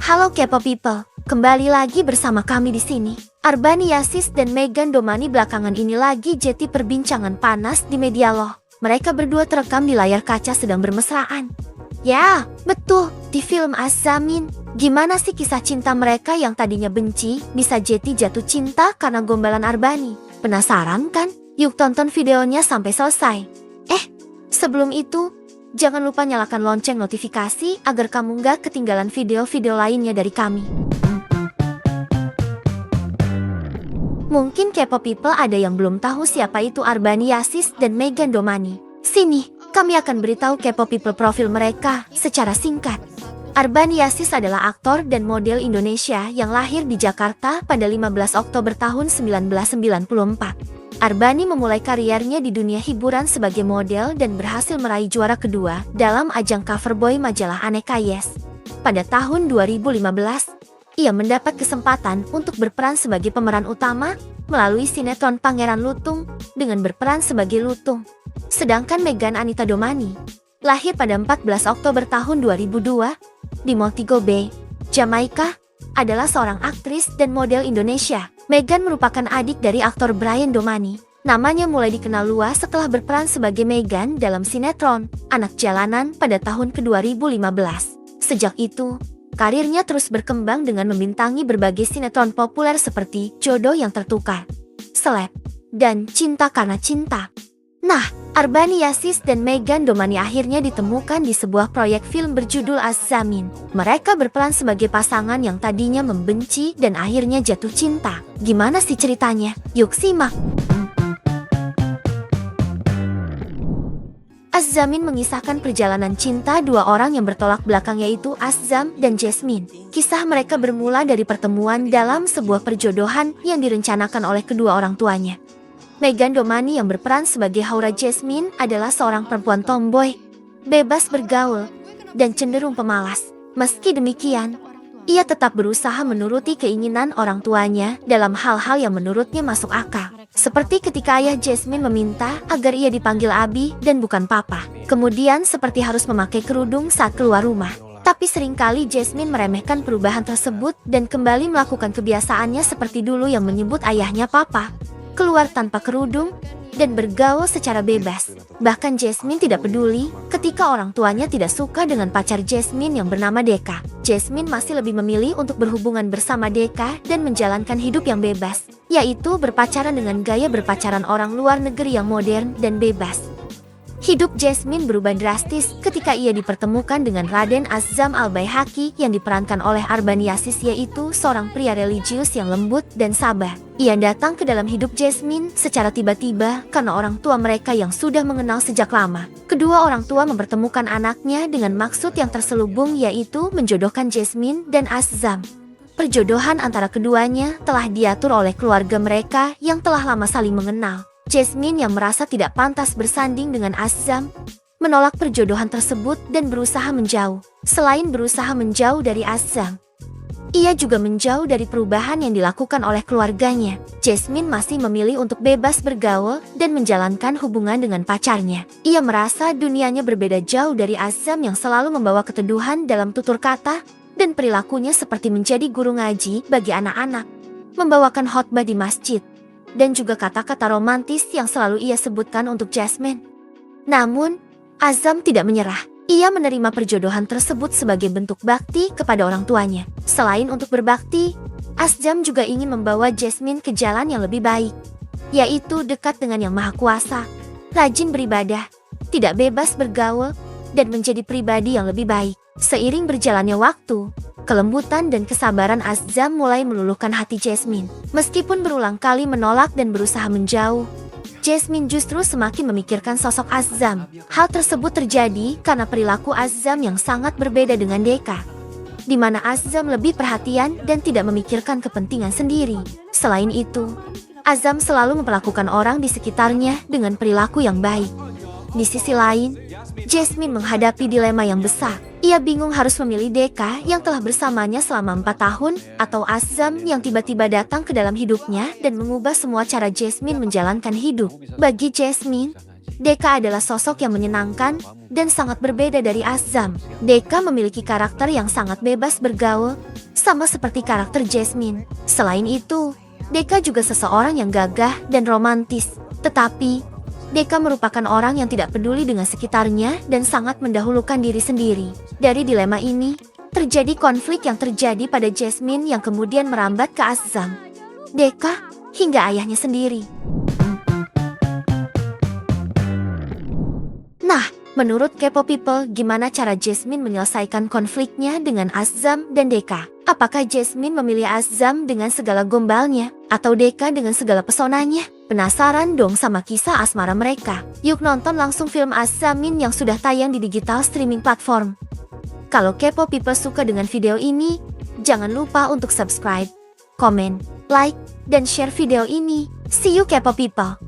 Halo K-pop people, kembali lagi bersama kami di sini. Arbani Yasis dan Meghan Domani belakangan ini lagi jadi perbincangan panas di media loh. Mereka berdua terekam di layar kaca sedang bermesraan. Ya, betul, di film Az-Zamin. Gimana sih kisah cinta mereka yang tadinya benci, bisa jadi jatuh cinta karena gombalan Arbani? Penasaran kan? Yuk tonton videonya sampai selesai. Sebelum itu, jangan lupa nyalakan lonceng notifikasi agar kamu nggak ketinggalan video-video lainnya dari kami. Mungkin K-pop people ada yang belum tahu siapa itu Arbani Yasis dan Meghan Domani. Sini, kami akan beritahu K-pop people profil mereka secara singkat. Arbani Yasis adalah aktor dan model Indonesia yang lahir di Jakarta pada 15 Oktober tahun 1994. Arbani memulai karirnya di dunia hiburan sebagai model dan berhasil meraih juara kedua dalam ajang cover boy majalah Aneka Yes. Pada tahun 2015, ia mendapat kesempatan untuk berperan sebagai pemeran utama melalui sinetron Pangeran Lutung dengan berperan sebagai Lutung. Sedangkan Meghan Anita Domani lahir pada 14 Oktober tahun 2002 di Montego Bay, Jamaika, adalah seorang aktris dan model Indonesia. Meghan merupakan adik dari aktor Brian Domani. Namanya mulai dikenal luas setelah berperan sebagai Meghan dalam sinetron Anak Jalanan pada tahun ke-2015. Sejak itu, karirnya terus berkembang dengan membintangi berbagai sinetron populer seperti Jodoh yang Tertukar, Seleb, dan Cinta Karena Cinta. Nah, Arbani Yasis dan Meghan Domani akhirnya ditemukan di sebuah proyek film berjudul Az-Zamin. Mereka berperan sebagai pasangan yang tadinya membenci dan akhirnya jatuh cinta. Gimana sih ceritanya? Yuk simak! Az-Zamin mengisahkan perjalanan cinta dua orang yang bertolak belakang yaitu Azam dan Jasmine. Kisah mereka bermula dari pertemuan dalam sebuah perjodohan yang direncanakan oleh kedua orang tuanya. Meghan Domani yang berperan sebagai Haura Jasmine adalah seorang perempuan tomboy, bebas bergaul, dan cenderung pemalas. Meski demikian, ia tetap berusaha menuruti keinginan orang tuanya dalam hal-hal yang menurutnya masuk akal. Seperti ketika ayah Jasmine meminta agar ia dipanggil Abi dan bukan Papa. Kemudian seperti harus memakai kerudung saat keluar rumah. Tapi seringkali Jasmine meremehkan perubahan tersebut dan kembali melakukan kebiasaannya seperti dulu yang menyebut ayahnya Papa, keluar tanpa kerudung, dan bergaul secara bebas. Bahkan Jasmine tidak peduli ketika orang tuanya tidak suka dengan pacar Jasmine yang bernama Deka. Jasmine masih lebih memilih untuk berhubungan bersama Deka dan menjalankan hidup yang bebas, yaitu berpacaran dengan gaya berpacaran orang luar negeri yang modern dan bebas. Hidup Jasmine berubah drastis ketika ia dipertemukan dengan Raden Azam Al-Baihaqi yang diperankan oleh Arbani Yasis, yaitu seorang pria religius yang lembut dan sabar. Ia datang ke dalam hidup Jasmine secara tiba-tiba karena orang tua mereka yang sudah mengenal sejak lama. Kedua orang tua mempertemukan anaknya dengan maksud yang terselubung, yaitu menjodohkan Jasmine dan Azam. Perjodohan antara keduanya telah diatur oleh keluarga mereka yang telah lama saling mengenal. Jasmine yang merasa tidak pantas bersanding dengan Azam menolak perjodohan tersebut dan berusaha menjauh. Selain berusaha menjauh dari Azam, ia juga menjauh dari perubahan yang dilakukan oleh keluarganya. Jasmine masih memilih untuk bebas bergaul dan menjalankan hubungan dengan pacarnya. Ia merasa dunianya berbeda jauh dari Azam yang selalu membawa keteduhan dalam tutur kata dan perilakunya seperti menjadi guru ngaji bagi anak-anak, membawakan khotbah di masjid, dan juga kata-kata romantis yang selalu ia sebutkan untuk Jasmine. Namun, Azam tidak menyerah. Ia menerima perjodohan tersebut sebagai bentuk bakti kepada orang tuanya. Selain untuk berbakti, Azam juga ingin membawa Jasmine ke jalan yang lebih baik, yaitu dekat dengan Yang Maha Kuasa, rajin beribadah, tidak bebas bergaul, dan menjadi pribadi yang lebih baik. Seiring berjalannya waktu, kelembutan dan kesabaran Azam mulai meluluhkan hati Jasmine. Meskipun berulang kali menolak dan berusaha menjauh, Jasmine justru semakin memikirkan sosok Azam. Hal tersebut terjadi karena perilaku Azam yang sangat berbeda dengan Deka, di mana Azam lebih perhatian dan tidak memikirkan kepentingan sendiri. Selain itu, Azam selalu memperlakukan orang di sekitarnya dengan perilaku yang baik. Di sisi lain, Jasmine menghadapi dilema yang besar. Ia bingung harus memilih Deka yang telah bersamanya selama 4 tahun atau Azam yang tiba-tiba datang ke dalam hidupnya dan mengubah semua cara Jasmine menjalankan hidup. Bagi Jasmine, Deka adalah sosok yang menyenangkan dan sangat berbeda dari Azam. Deka memiliki karakter yang sangat bebas bergaul, sama seperti karakter Jasmine. Selain itu, Deka juga seseorang yang gagah dan romantis. Tetapi, Deka merupakan orang yang tidak peduli dengan sekitarnya dan sangat mendahulukan diri sendiri. Dari dilema ini, terjadi konflik yang terjadi pada Jasmine yang kemudian merambat ke Azam, Deka, hingga ayahnya sendiri. Nah, menurut Kepo People, gimana cara Jasmine menyelesaikan konfliknya dengan Azam dan Deka? Apakah Jasmine memilih Azam dengan segala gombalnya, atau Deka dengan segala pesonanya? Penasaran dong sama kisah asmara mereka? Yuk nonton langsung film Azamin yang sudah tayang di digital streaming platform. Kalau Kepo People suka dengan video ini, jangan lupa untuk subscribe, komen, like, dan share video ini. See you Kepo People!